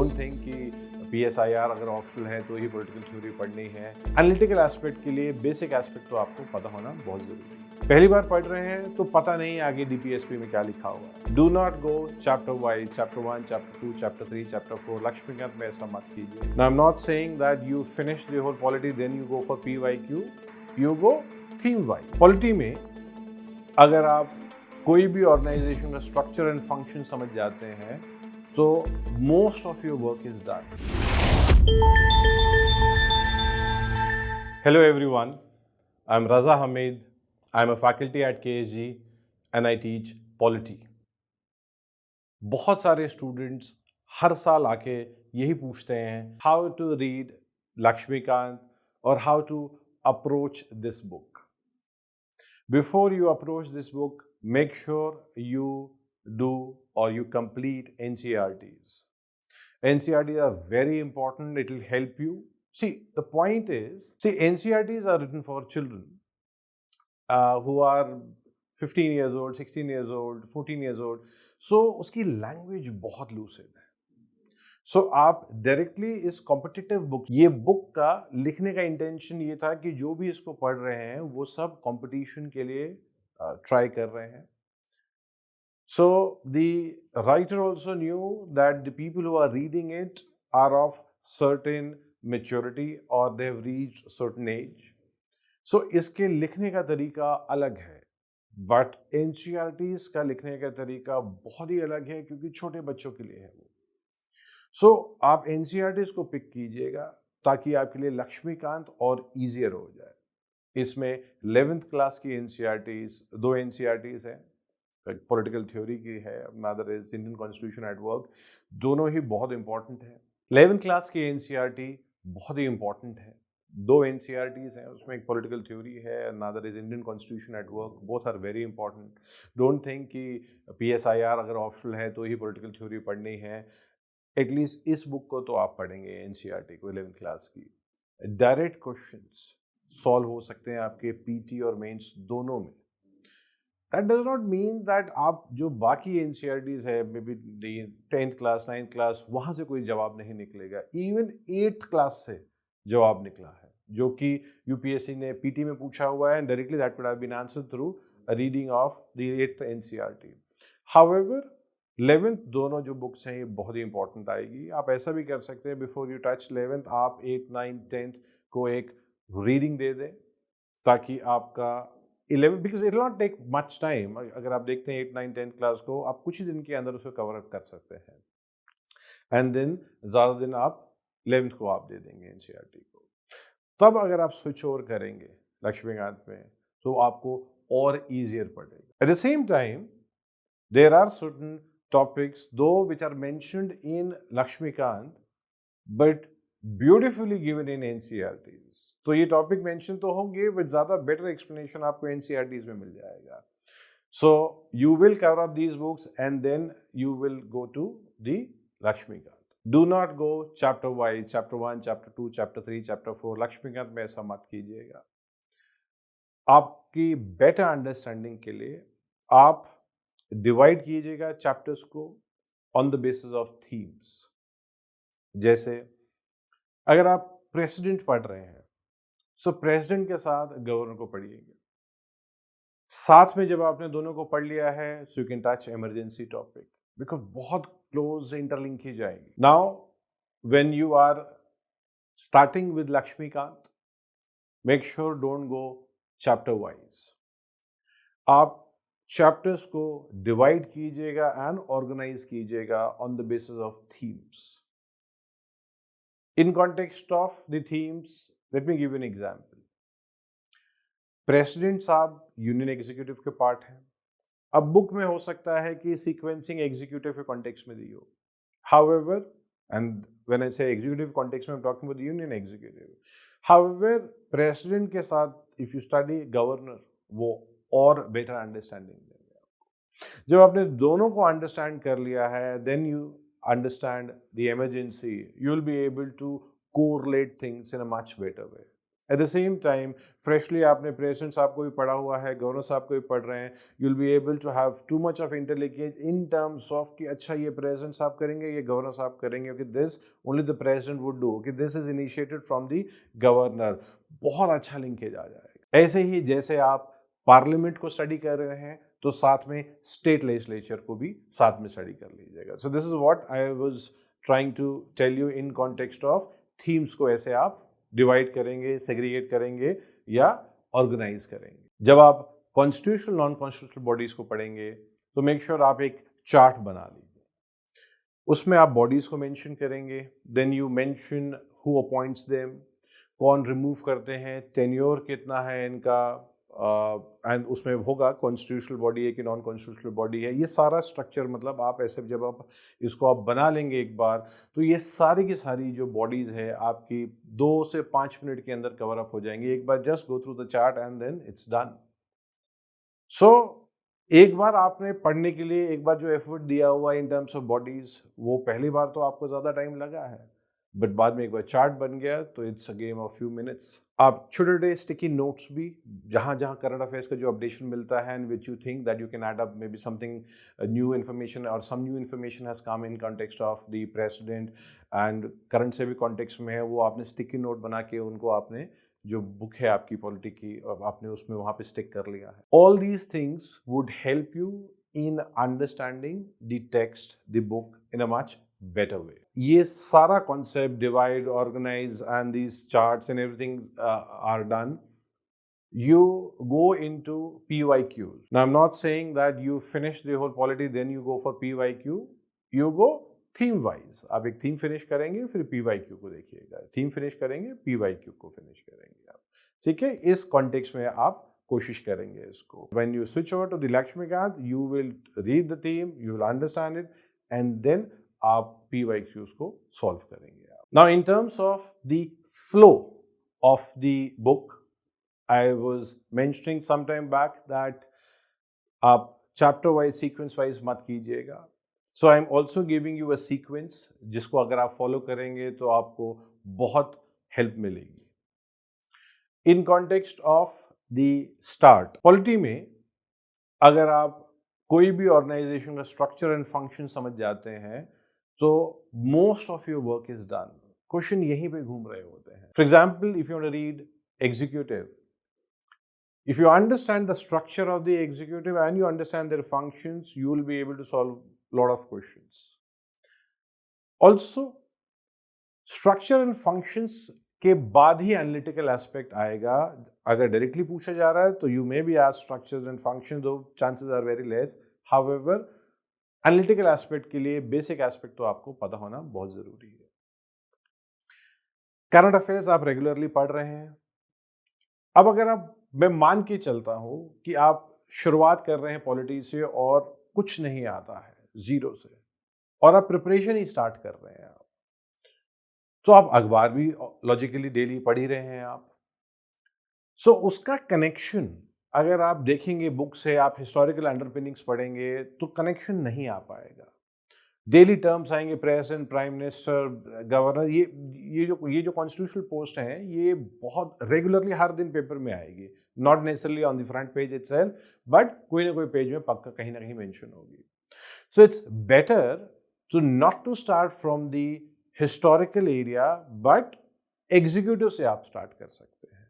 Don't think कि PSIR अगर optional है तो ही पॉलिटिकल थ्योरी पढ़नी है। एनालिटिकल एस्पेक्ट के लिए बेसिक एस्पेक्ट तो आपको पता होना बहुत जरूरी है। पहली बार पढ़ रहे हैं तो पता नहीं आगे DPSP में क्या लिखा हुआ है। Do not go chapter wise, chapter 1, chapter 2, chapter 3, chapter 4। Laxmikanth में ऐसा मत कीजिए। Now I am not saying that you finish the whole polity then you go for PYQ, you go theme wise. Polity में अगर आप कोई भी ऑर्गेनाइजेशन का स्ट्रक्चर एंड फंक्शन समझ जाते हैं तो most of your work is done. Hello everyone, I'm Raza Hamid. I'm a faculty at KSG and I teach polity. बहुत सारे स्टूडेंट्स हर साल आके यही पूछते हैं हाउ टू रीड लक्ष्मीकांत और how to approach this book. Before you approach this book, make sure you do or you complete NCERTs. NCERTs are very important. It will help you. See, the point is, NCERTs are written for children who are 15 years old, 16 years old, 14 years old. So, उसकी language बहुत lucid है. So, आप directly इस competitive book, ये book का लिखने का intention ये था कि जो भी इसको पढ़ रहे हैं वो सब कंपटीशन के लिए ट्राई कर रहे हैं. So the writer also knew that the people who are reading it are of certain maturity or they have reached certain age. So इसके लिखने का तरीका अलग है, but NCERTs का लिखने का तरीका बहुत ही अलग है क्योंकि छोटे बच्चों के लिए है वो. So आप NCERTs को पिक कीजिएगा ताकि आपके लिए लक्ष्मीकांत और ईजियर हो जाए. इसमें 11th क्लास की NCERTs, 2 NCERTs हैं, पॉलिटिकल थ्योरी की है, another is Indian constitution at work. दोनों ही बहुत इंपॉर्टेंट है. 11th क्लास की NCERT बहुत ही इंपॉर्टेंट है. 2 NCERTs हैं, उसमें एक पॉलिटिकल थ्योरी है, another is Indian constitution at work. Both are very important. Don't think कि PSIR अगर ऑप्शनल है तो ही पॉलिटिकल थ्योरी पढ़नी है. एटलीस्ट इस बुक को तो आप पढ़ेंगे, NCERT को 11th क्लास की. डायरेक्ट क्वेश्चंस सॉल्व हो सकते हैं आपके PT और मेंस दोनों में. That does not mean that आप जो बाकी NCERTs है, may be 10th class, 9th class, वहाँ से कोई जवाब नहीं निकलेगा. इवन 8th क्लास से जवाब निकला है जो कि UPSC ने PT में पूछा हुआ है, and directly that could have been answered through a reading of the 8th NCERT. However, 11th दोनों जो बुक्स हैं ये बहुत ही इंपॉर्टेंट आएगी. आप ऐसा भी कर सकते हैं, बिफोर यू टच 11th आप 8th, 9th, 10th को एक रीडिंग दे दें ताकि आपका 11, because it not take much time. अगर आप देखते हैं 8, 9, 10th क्लास को, आप कुछ ही दिन के अंदर उसे कवर अप कर सकते हैं. एंड देन ज़्यादा दिन आप 11th को आप दे देंगे NCERT को. तब अगर आप स्विच ओवर करेंगे लक्ष्मीकांत में तो आपको और ईजियर पड़ेगा. At the same time there are certain topics though which are mentioned in Lakshmikant but beautifully given in NCERTs. तो ये टॉपिक मेंशन तो होंगे बट ज्यादा बेटर एक्सप्लेनेशन आपको NCERTs में मिल जाएगा. So you will cover up these books and then you will go to the Laxmikanth. Do not go chapter wise, chapter 1, chapter 2, chapter 3, chapter 4. Laxmikanth में ऐसा मत कीजिएगा. आपकी बेटर अंडरस्टैंडिंग के लिए आप डिवाइड कीजिएगा चैप्टर्स को on the basis of themes. जैसे अगर आप प्रेसिडेंट पढ़ रहे हैं, सो प्रेसिडेंट के साथ गवर्नर को पढ़िएगा. साथ में जब आपने दोनों को पढ़ लिया है, so you can touch emergency topic because बहुत क्लोज इंटरलिंक की जाएगी. Now when you are starting with Laxmikanth, make sure don't go chapter wise. आप चैप्टर्स को डिवाइड कीजिएगा एंड ऑर्गेनाइज कीजिएगा on the basis of themes. In context of the themes, let me give you an example. President साहब union executive के part हैं. अब book में हो सकता है कि सीक्वेंसिंग एग्जीक्यूटिव के कॉन्टेक्स्ट में दी हो. However, and when I say executive context में I'm talking about the union executive. However, president के साथ if you study governor, वो और बेटर अंडरस्टैंडिंग देंगे आपको. जब आपने दोनों को अंडरस्टैंड कर लिया है, then you understand the emergency, you'll be able to correlate things in a much better way. Eight the same time freshly आपने प्रेसिडेंट साहब को भी पढ़ा हुआ है, गवर्नर साहब को भी पढ़ रहे हैं, you will be able to have too much of interlinkage in terms of कि अच्छा ये प्रेसिडेंट साहब करेंगे, ये गवर्नर साहब करेंगे, कि this only the president would do, कि this is initiated from the governor. बहुत अच्छा लिंकेज आ जाएगा। ऐसे ही जैसे आप पार्लियामेंट को स्टडी कर रहे हैं तो साथ में स्टेट लेजिस्लेचर को भी साथ में स्टडी कर लीजिएगा। So this is what I was trying to tell you in context of themes को ऐसे आप डिवाइड करेंगे, सेग्रीगेट करेंगे या ऑर्गेनाइज करेंगे। जब आप कॉन्स्टिट्यूशनल नॉन कॉन्स्टिट्यूशनल बॉडीज को पढ़ेंगे तो मेक श्योर आप एक चार्ट बना लीजिए, उसमें आप बॉडीज को मेंशन करेंगे, then you mention who appoints them, कौन रिमूव करते हैं, टेन्योर कितना है इनका, एंड उसमें होगा कॉन्स्टिट्यूशनल बॉडी है कि नॉन कॉन्स्टिट्यूशनल बॉडी है। ये सारा स्ट्रक्चर मतलब आप ऐसे जब आप इसको आप बना लेंगे एक बार, तो ये सारी की सारी जो बॉडीज़ है आपकी 2 से 5 मिनट के अंदर कवर अप हो जाएंगी। एक बार just go through the chart and then it's done. So एक बार आपने पढ़ने के लिए एक बार जो एफर्ट दिया हुआ इन टर्म्स ऑफ बॉडीज, वो पहली बार तो आपको ज़्यादा टाइम लगा है, बट बाद में एक बार चार्ट बन गया तो it's a game of few minutes. आप छोटे छोटे स्टिकी नोट्स भी, जहाँ जहाँ करंट अफेयर्स का जो अपडेशन मिलता है and which you think that you can add up maybe something new information और some new information has come in context of the president and current से भी कॉन्टेक्स्ट में है, वो आपने स्टिकी नोट बना के उनको आपने जो बुक है आपकी पॉलिटी की आपने उसमें वहाँ पे स्टिक कर लिया है। All these things would help you in understanding the text, the book in a much better way. ये सारा concept, divide, organize and these charts and everything are done. You go into PYQs. Now I'm not saying that you finish the whole polity then you go for PYQ. You go theme wise. आप एक theme finish करेंगे फिर PYQ को देखिएगा, theme finish करेंगे PYQ को finish करेंगे आप, ठीक है। इस context में आप कोशिश करेंगे इसको। When you switch over to the Lakshmikant, you will read the theme, you will understand it and then आप PYQs को सॉल्व करेंगे आप। Now in terms of the flow of the book, I was mentioning some time back that आप chapter wise, sequence wise मत कीजिएगा। So I am also giving you a sequence जिसको अगर आप follow करेंगे तो आपको बहुत help मिलेगी। In context of the start, polity में अगर आप कोई भी ऑर्गेनाइजेशन का स्ट्रक्चर एंड फंक्शन समझ जाते हैं तो most of your work is done. Question यहीं पे घूम रहे होते हैं। For example, if you want to read executive, if you understand the structure of the executive and you understand their functions, you will be able to solve a lot of questions. Also, structure and functions के बाद ही analytical aspect आएगा। अगर directly पूछा जा रहा है तो you may be asked structures and function, though chances are very less. However analytical aspect के लिए बेसिक एस्पेक्ट तो आपको पता होना बहुत जरूरी है। करंट अफेयर्स आप रेगुलरली पढ़ रहे हैं। अब अगर मैं मान के चलता हूं कि आप शुरुआत कर रहे हैं पॉलिटी से और कुछ नहीं आता है, जीरो से, और आप प्रिपरेशन ही स्टार्ट कर रहे हैं, तो आप अखबार भी लॉजिकली डेली पढ़ ही रहे हैं आप। सो उसका कनेक्शन अगर आप देखेंगे बुक से, आप हिस्टोरिकल अंडरपिनिंग्स पढ़ेंगे तो कनेक्शन नहीं आ पाएगा। डेली टर्म्स आएंगे, प्रेसिडेंट, प्राइम मिनिस्टर, गवर्नर, ये जो कॉन्स्टिट्यूशनल पोस्ट हैं ये बहुत रेगुलरली हर दिन पेपर में आएगी। Not necessarily on the front page itself, but कोई ना कोई पेज में पक्का कहीं ना कहीं मेंशन होगी। So it's better to not to start from the historical area, but executive से आप स्टार्ट कर सकते हैं।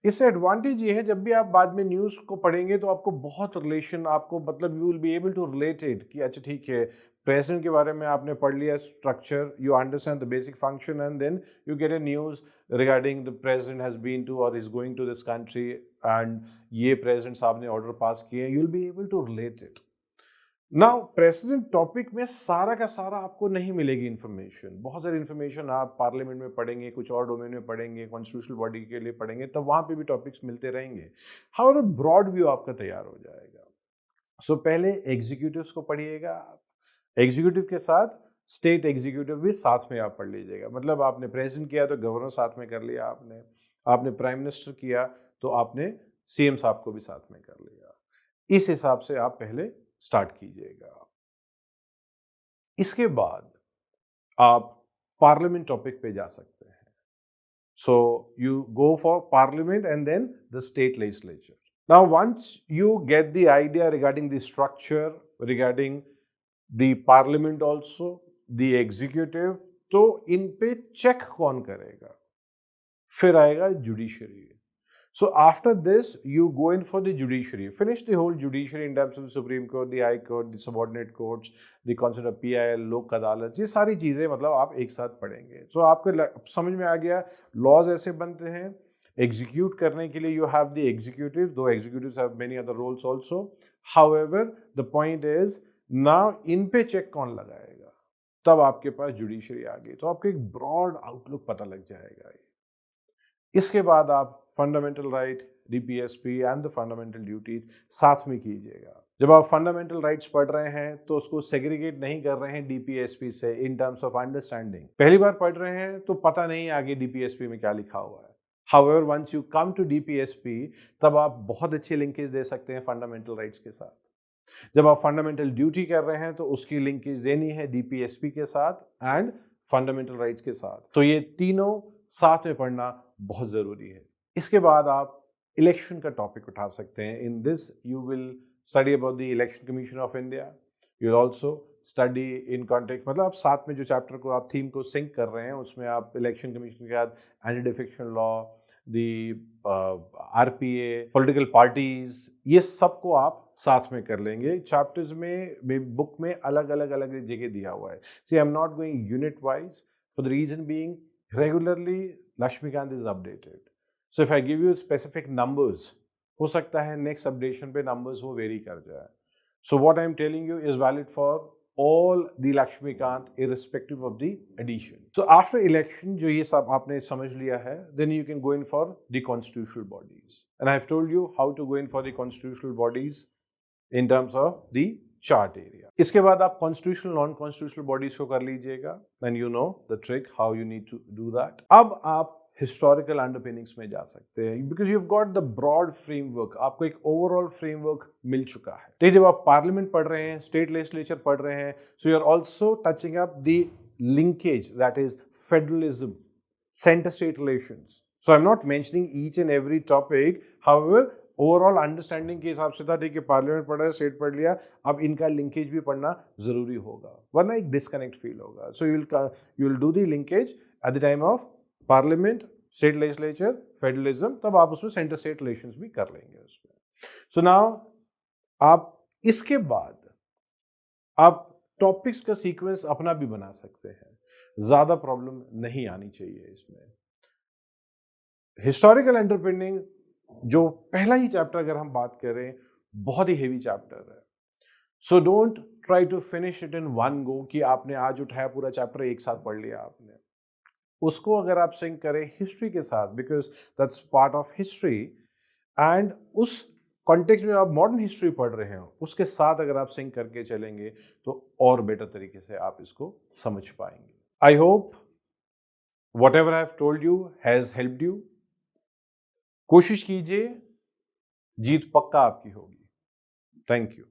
इससे एडवांटेज ये है, जब भी आप बाद में न्यूज़ को पढ़ेंगे तो आपको बहुत रिलेशन, आपको मतलब you will be able to relate it कि अच्छा ठीक है, प्रेसिडेंट के बारे में आपने पढ़ लिया structure, you understand the basic function and then you get a news regarding the president has been to और is going to this country and ये प्रेसिडेंट साहब ने ऑर्डर पास किए, you will be able to relate it. Now president topic में सारा का सारा आपको नहीं मिलेगी इन्फॉर्मेशन। बहुत सारी इन्फॉर्मेशन आप पार्लियामेंट में पढ़ेंगे, कुछ और डोमेन में पढ़ेंगे, कॉन्स्टिट्यूशनल बॉडी के लिए पढ़ेंगे, तब वहाँ पे भी टॉपिक्स मिलते रहेंगे। हाउएवर ब्रॉड व्यू आपका तैयार हो जाएगा। सो पहले एग्जीक्यूटिव्स को पढ़िएगा, एग्जीक्यूटिव के साथ स्टेट एग्जीक्यूटिव भी साथ में आप पढ़ लीजिएगा। मतलब आपने प्रेसिडेंट किया तो गवर्नर साथ में कर लिया, आपने प्राइम मिनिस्टर किया तो आपने सीएम साहब को भी साथ में कर लिया। इस हिसाब से आप पहले स्टार्ट कीजिएगा। इसके बाद आप पार्लियामेंट टॉपिक पे जा सकते हैं। So you go for parliament and then the state legislature. Now once you get the idea regarding the structure, regarding the parliament also, the executive, तो इन पे चेक कौन करेगा? फिर आएगा judiciary. So after this, you go in for the judiciary. Finish the whole judiciary in terms of the Supreme Court, the High Court, the subordinate courts, the concept of PIL, लोक अदालत, ये सारी चीज़ें मतलब आप एक साथ पढ़ेंगे. तो आपको समझ में आ गया लॉज ऐसे बनते हैं. एग्जीक्यूट करने के लिए you have the executive, though executives have many other roles also. However the point is now इन पे चेक कौन लगाएगा, तब आपके पास जुडिशरी आ गई. तो आपको एक ब्रॉड आउटलुक पता लग जाएगा. इसके बाद आप fundamental right, DPSP and the fundamental duties साथ में कीजिएगा. जब आप फंडामेंटल राइट्स पढ़ रहे हैं तो उसको सेग्रीगेट नहीं कर रहे हैं DPSP से इन टर्म्स ऑफ अंडरस्टैंडिंग. पहली बार पढ़ रहे हैं तो पता नहीं आगे DPSP में क्या लिखा हुआ है. However, once you come to DPSP, तब आप बहुत अच्छी लिंकेज दे सकते हैं फंडामेंटल राइट्स के साथ. जब आप फंडामेंटल ड्यूटी कर रहे हैं तो उसकी लिंकेज देनी है DPSP के साथ एंड फंडामेंटल राइट्स के साथ. तो ये तीनों साथ में पढ़ना बहुत ज़रूरी है. इसके बाद आप इलेक्शन का टॉपिक उठा सकते हैं. In this you will study about the election commission of India. You will also study in context, मतलब आप साथ में जो चैप्टर को आप थीम को सिंक कर रहे हैं उसमें आप इलेक्शन कमीशन के बाद anti defection law, the RPA, political parties, ये सब को आप साथ में कर लेंगे. चैप्टर्स में बुक में अलग अलग जगह दिया हुआ है. See I am not going unit wise for the reason being regularly Lakshmikant is updated. So if I give you specific numbers, हो सकता है next updation पे numbers वो vary कर जाए. So what I am telling you is valid for all the Lakshmikant irrespective of the edition. So after election जो ये सब आपने समझ लिया है, then you can go in for the constitutional bodies. And I have told you how to go in for the constitutional bodies in terms of the chart area. इसके बाद आप कॉन्स्टिट्यूशनल नॉन कॉन्स्टिट्यूशनल बॉडीज को कर लीजिएगा and you know the trick how you need to do that. अब आप historical underpinnings में जा सकते हैं because you have got the broad framework. आपको एक ओवरऑल फ्रेमवर्क मिल चुका है. ठीक, जब आप पार्लियामेंट पढ़ रहे हैं, स्टेट लेजिस्लेचर पढ़ रहे हैं, so you are also touching up the linkage that is federalism, centre state relations. So I am not mentioning each and every topic. However overall understanding के हिसाब से था, ठीक है पार्लियामेंट पढ़ा है, स्टेट पढ़ लिया, अब इनका लिंकेज भी पढ़ना जरूरी होगा वरना एक डिस्कनेक्ट फील होगा. सो you will do the linkage at the time of parliament, state legislature, federalism, तब आप उसमें सेंटर स्टेट रिलेशंस भी कर लेंगे उसमें. सो नाउ आप इसके बाद आप टॉपिक्स का सीक्वेंस अपना भी बना सकते हैं. ज्यादा प्रॉब्लम नहीं आनी चाहिए इसमें. हिस्टोरिकल अंडरपिनिंग जो पहला ही चैप्टर अगर हम बात करें, बहुत ही हेवी चैप्टर है. So don't try to finish it in one go कि आपने आज उठाया पूरा चैप्टर एक साथ पढ़ लिया आपने. उसको अगर आप सिंक करें हिस्ट्री के साथ, because that's part of history, and उस कॉन्टेक्स्ट में आप मॉडर्न हिस्ट्री पढ़ रहे हो उसके साथ अगर आप सिंक करके चलेंगे तो और बेटर तरीके से आप इसको समझ पाएंगे. I hope what ever I have told you has helped you. कोशिश कीजिए, जीत पक्का आपकी होगी. Thank you.